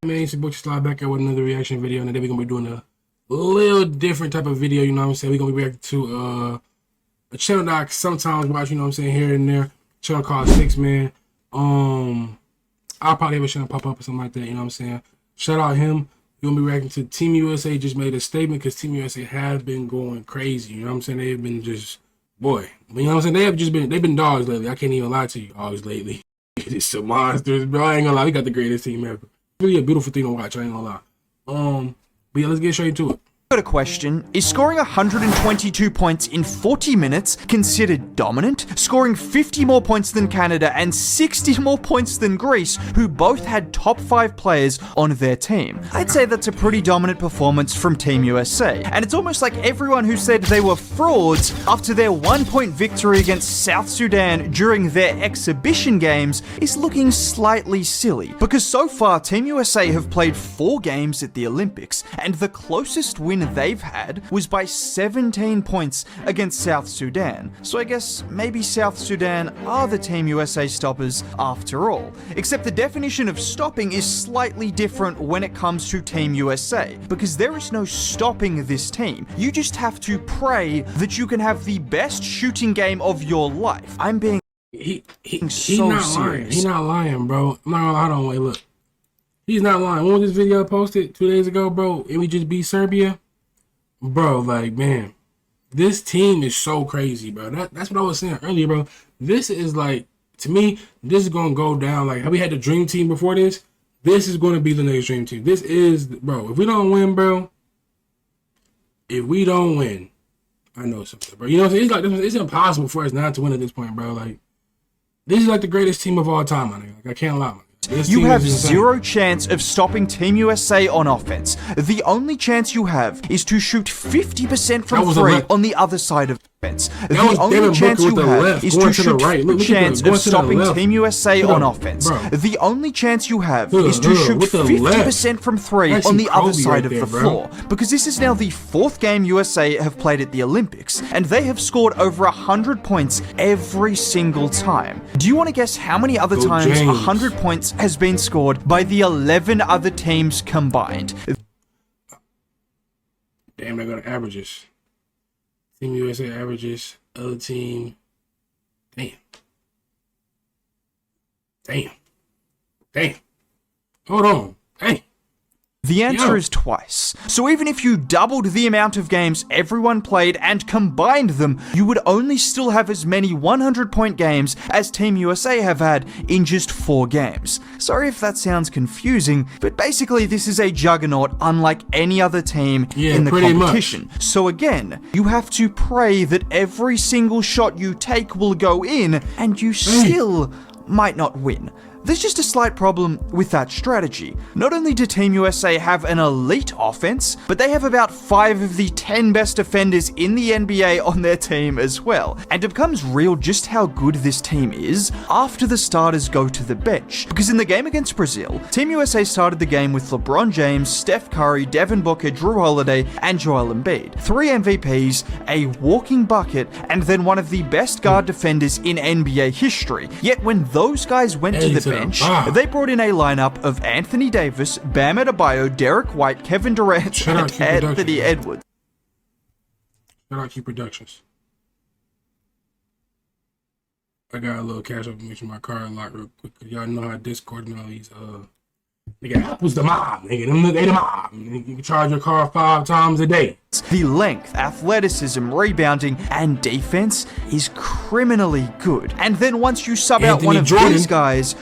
Man, it's your boy Slide back out with another reaction video, and today we're gonna be doing a little different type of video. You know what I'm saying? We're gonna be reacting to a channel that I sometimes watch. You know what I'm saying? Here and there, channel called Six Man. I'll probably have a channel pop up or something like that. You know what I'm saying? Shout out him. We're gonna be reacting to Team USA. Just made a statement because Team USA has been going crazy. You know what I'm saying? They've been just boy. You know what I'm saying? They've been dogs lately. I can't even lie to you, dogs lately. It's some monsters, bro. I ain't gonna lie. We got the greatest team ever. Really a beautiful thing to watch, I ain't gonna lie. But yeah, let's get straight to it. Got a question. Is scoring 122 points in 40 minutes considered dominant? Scoring 50 more points than Canada and 60 more points than Greece, who both had top 5 players on their team. I'd say that's a pretty dominant performance from Team USA. And it's almost like everyone who said they were frauds after their 1-point victory against South Sudan during their exhibition games is looking slightly silly. Because so far, Team USA have played 4 games at the Olympics, and the closest win they've had was by 17 points against South Sudan. So I guess maybe South Sudan are the Team USA stoppers after all. Except the definition of stopping is slightly different when it comes to Team USA, because there is no stopping this team. You just have to pray that you can have the best shooting game of your life. I'm being He's so not serious. lying. He's not lying, bro. I'm not gonna lie. Hold on, wait, look. He's not lying. When was this video posted? 2 days ago, bro? And we just beat Serbia? Bro, like, man, this team is so crazy, bro. That's what I was saying earlier, bro. This is like, to me, this is going to go down. Like, how we had the dream team before this? This is going to be the next dream team. This is, bro, if we don't win, bro, if we don't win, I know something, bro. You know what I'm saying? It's impossible for us not to win at this point, bro. Like, this is like the greatest team of all time, my nigga. Like, I can't lie, man. You have zero chance of stopping Team USA on offense. The only chance you have is to shoot 50% from 3 on the other side of offense. The only chance you have is to shoot 50% of stopping Team USA on offense. The only chance you have is to shoot 50% from 3 on the other side of the floor. Because this is now the 4th game USA have played at the Olympics, and they have scored over 100 points every single time. Do you want to guess how many other times 100 points has been scored by the 11 other teams combined? Damn, they're gonna averages. Team USA averages, other team. Damn. Hold on. Hey. The answer is twice. So even if you doubled the amount of games everyone played and combined them, you would only still have as many 100-point games as Team USA have had in just 4 games. Sorry if that sounds confusing, but basically this is a juggernaut unlike any other team in the competition. So again, you have to pray that every single shot you take will go in, and you still might not win. There's just a slight problem with that strategy. Not only do Team USA have an elite offense, but they have about 5 of the 10 best defenders in the NBA on their team as well. And it becomes real just how good this team is after the starters go to the bench. Because in the game against Brazil, Team USA started the game with LeBron James, Steph Curry, Devin Booker, Drew Holiday, and Joel Embiid. 3 MVPs, a walking bucket, and then one of the best guard defenders in NBA history. Yet when those guys went to the bench, they brought in a lineup of Anthony Davis, Bam Adebayo, Derek White, Kevin Durant, and Anthony Edwards. Shout out Key Productions. I got a little cash up to make sure my car unlocked real quick. Y'all know how Discord and all these nigga, Apple's the mob, nigga. They the mob. You can charge your car 5 times a day. The length, athleticism, rebounding, and defense is criminally good. And then once you sub out one of these guys,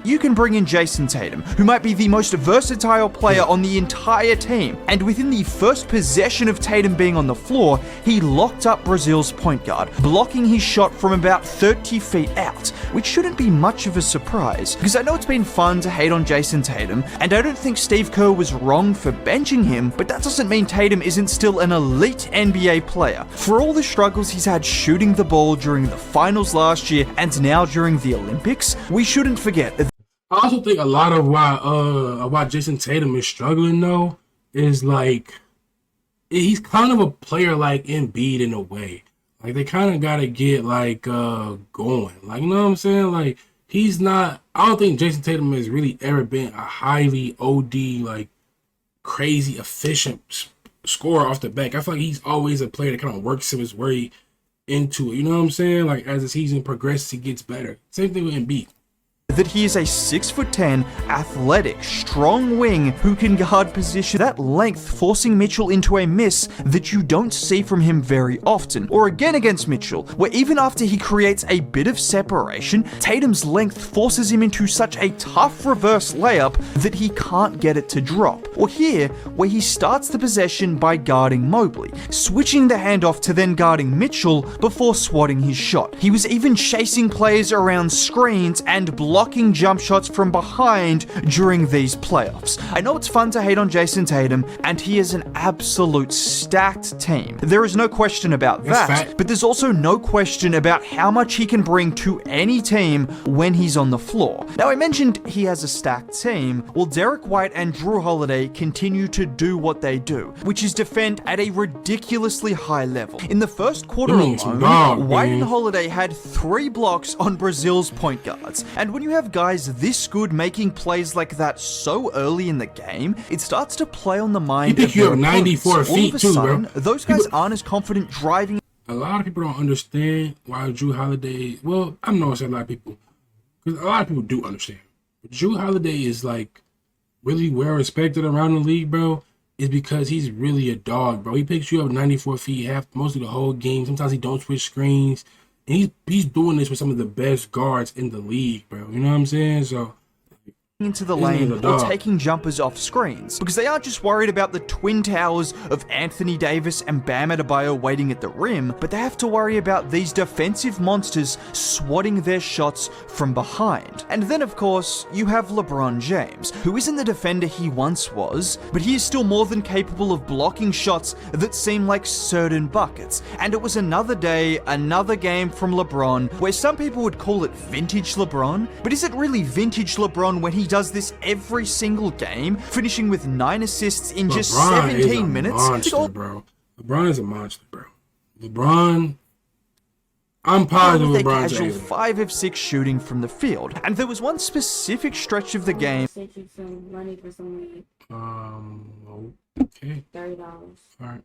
you can bring in Jason Tatum, who might be the most versatile player on the entire team. And within the first possession of Tatum being on the floor, he locked up Brazil's point guard, blocking his shot from about 30 feet out, which shouldn't be much of a surprise. Because I know it's been fun to hate on Jason Tatum, and I don't think Steve Kerr was wrong for benching him, but that doesn't mean Tatum isn't still an elite NBA player. For all the struggles he's had shooting the ball during the finals last year and now during the Olympics, we shouldn't forget. I also think a lot of why Jason Tatum is struggling though is like he's kind of a player like Embiid in a way. Like they kind of gotta get like going. Like, you know what I'm saying? Like he's not. I don't think Jason Tatum has really ever been a highly OD like crazy efficient scorer off the back. I feel like he's always a player that kind of works his way into it. You know what I'm saying? Like as the season progresses, he gets better. Same thing with Embiid. That he is a 6'10", athletic, strong wing who can guard position. That length forcing Mitchell into a miss that you don't see from him very often. Or again against Mitchell, where even after he creates a bit of separation, Tatum's length forces him into such a tough reverse layup that he can't get it to drop. Or here, where he starts the possession by guarding Mobley, switching the handoff to then guarding Mitchell before swatting his shot. He was even chasing players around screens and blocking jump shots from behind during these playoffs. I know it's fun to hate on Jason Tatum, and he is an absolute stacked team. There is no question about that, but there's also no question about how much he can bring to any team when he's on the floor. Now, I mentioned he has a stacked team. Well, Derek White and Drew Holiday continue to do what they do, which is defend at a ridiculously high level. In the first quarter alone, White and Holiday had 3 blocks on Brazil's point guards, and when you have guys this good making plays like that so early in the game, it starts to play on the mind of their 94 feet all of a too, sudden, bro. Those guys aren't as confident driving. A lot of people don't understand why Drew Holiday. Well, I'm not saying a lot of people, because a lot of people do understand. But Drew Holiday is like really well respected around the league, bro. Is because he's really a dog, bro. He picks you up 94 feet, most of the whole game. Sometimes he don't switch screens. And he's doing this with some of the best guards in the league, bro. You know what I'm saying? So into the lane or taking jumpers off screens, because they aren't just worried about the twin towers of Anthony Davis and Bam Adebayo waiting at the rim, but they have to worry about these defensive monsters swatting their shots from behind. And then of course, you have LeBron James, who isn't the defender he once was, but he is still more than capable of blocking shots that seem like certain buckets. And it was another day, another game from LeBron, where some people would call it vintage LeBron, but is it really vintage LeBron when he does this every single game, finishing with 9 assists in just 17 minutes? Monster, bro. LeBron is a monster, bro. LeBron, I'm positive with LeBron's a casual 5 of 6 shooting from the field. And there was one specific stretch of the game. Some money for some okay. $30. All right.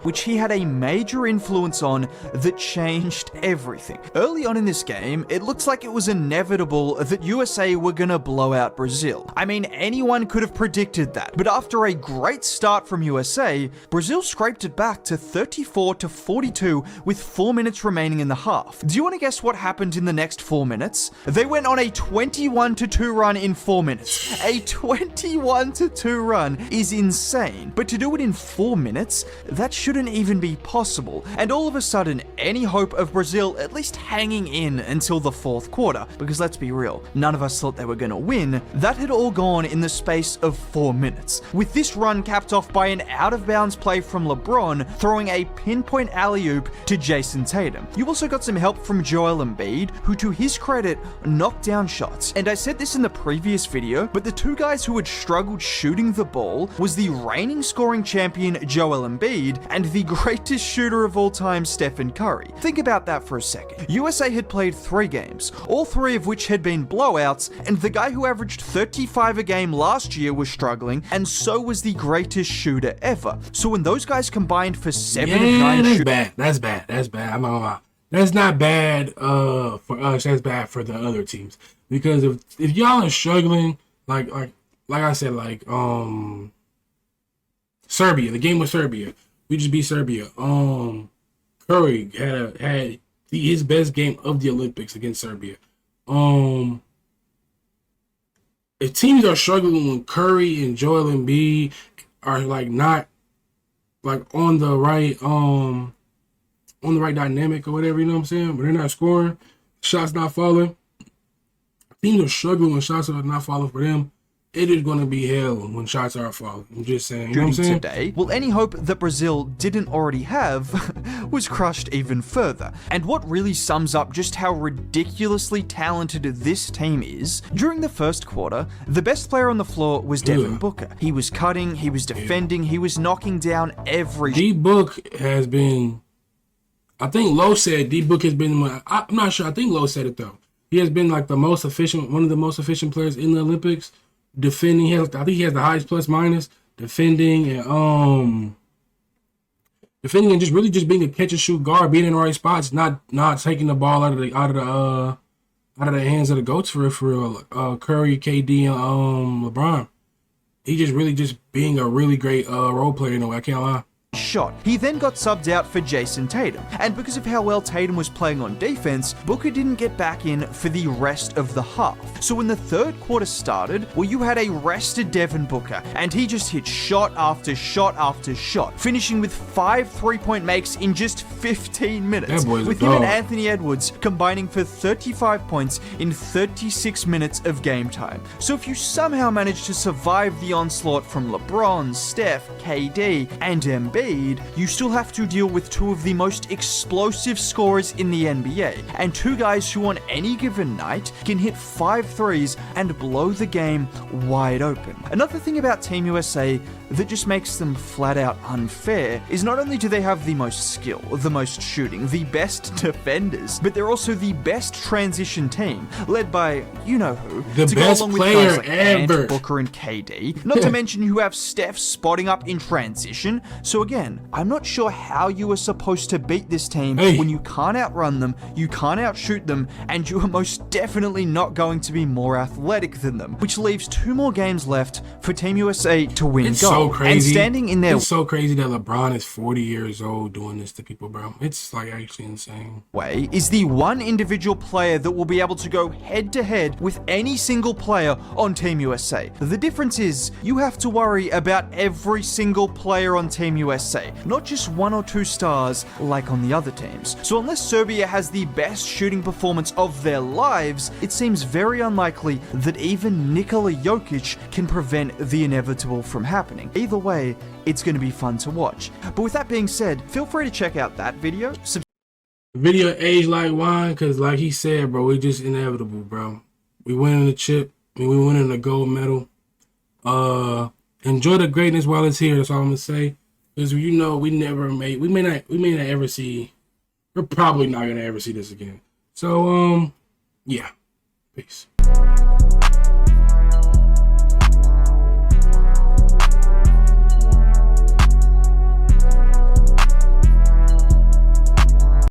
Which he had a major influence on that changed everything. Early on in this game, it looks like it was inevitable that USA were gonna blow out Brazil. I mean, anyone could have predicted that. But after a great start from USA, Brazil scraped it back to 34-42 with 4 minutes remaining in the half. Do you want to guess what happened in the next 4 minutes? They went on a 21-2 run in 4 minutes. A 21-2 run is insane. But to do it in 4 minutes, that shouldn't even be possible, and all of a sudden, any hope of Brazil at least hanging in until the 4th quarter, because let's be real, none of us thought they were gonna win, that had all gone in the space of 4 minutes, with this run capped off by an out-of-bounds play from LeBron, throwing a pinpoint alley-oop to Jason Tatum. You also got some help from Joel Embiid, who to his credit, knocked down shots, and I said this in the previous video, but the 2 guys who had struggled shooting the ball was the reigning scoring champion Joel Embiid, and the greatest shooter of all time, Stephen Curry. Think about that for a second. USA had played 3 games, all 3 of which had been blowouts, and the guy who averaged 35 a game last year was struggling, and so was the greatest shooter ever. So when those guys combined for 7 of 9 that's bad. That's bad. That's bad. I'm not gonna lie. That's not bad for us. That's bad for the other teams. Because if y'all are struggling, like I said, like Serbia, the game with Serbia. We just beat Serbia. Curry had his best game of the Olympics against Serbia. If teams are struggling when Curry and Joel Embiid are like not like on the right dynamic or whatever, you know what I'm saying? But they're not scoring, shots not falling. Teams are struggling when shots are not falling for them. It is going to be hell when shots are falling. I'm just saying. You know what I'm saying? Today, well, any hope that Brazil didn't already have was crushed even further. And what really sums up just how ridiculously talented this team is, during the first quarter, the best player on the floor was Devin Booker. He was cutting, he was defending, he was knocking down every... D-Book has been I think Lowe said D-Book has been. I'm not sure. I think Lowe said it though. He has been like the most efficient, one of the most efficient players in the Olympics. Defending, I think he has the highest plus minus. Defending and just really just being a catch and shoot guard, being in the right spots, not taking the ball out of the hands of the goats for real. Curry, KD, and LeBron. He just really just being a really great role player in a way. I can't lie. Shot. He then got subbed out for Jason Tatum, and because of how well Tatum was playing on defense, Booker didn't get back in for the rest of the half. So when the third quarter started, well, you had a rested Devin Booker, and he just hit shot after shot after shot, finishing with 5 3-point makes in just 15 minutes, with him and Anthony Edwards combining for 35 points in 36 minutes of game time. So if you somehow manage to survive the onslaught from LeBron, Steph, KD, and Embiid, you still have to deal with 2 of the most explosive scorers in the NBA, and 2 guys who on any given night can hit 5 threes and blow the game wide open. Another thing about Team USA that just makes them flat out unfair is not only do they have the most skill, the most shooting, the best defenders, but they're also the best transition team, led by you-know-who, the best player like ever, Ant, Booker, and KD. Not to mention you have Steph spotting up in transition. So again, I'm not sure how you are supposed to beat this team when you can't outrun them, you can't outshoot them, and you are most definitely not going to be more athletic than them, which leaves 2 more games left for Team USA to win gold. So crazy. And standing in their It's so crazy that LeBron is 40 years old doing this to people, bro. It's like actually insane. way is the one individual player that will be able to go head to head with any single player on Team USA. The difference is you have to worry about every single player on Team USA, not just 1 or 2 stars like on the other teams. So unless Serbia has the best shooting performance of their lives, it seems very unlikely that even Nikola Jokic can prevent the inevitable from happening. Either way, it's going to be fun to watch. But with that being said, feel free to check out that video. Video aged like wine, because like he said, bro, we just inevitable, bro. We winning the chip. We winning the gold medal. Enjoy the greatness while it's here. That's all I'm gonna say. Because we may not ever see. We're probably not gonna ever see this again. So yeah, peace.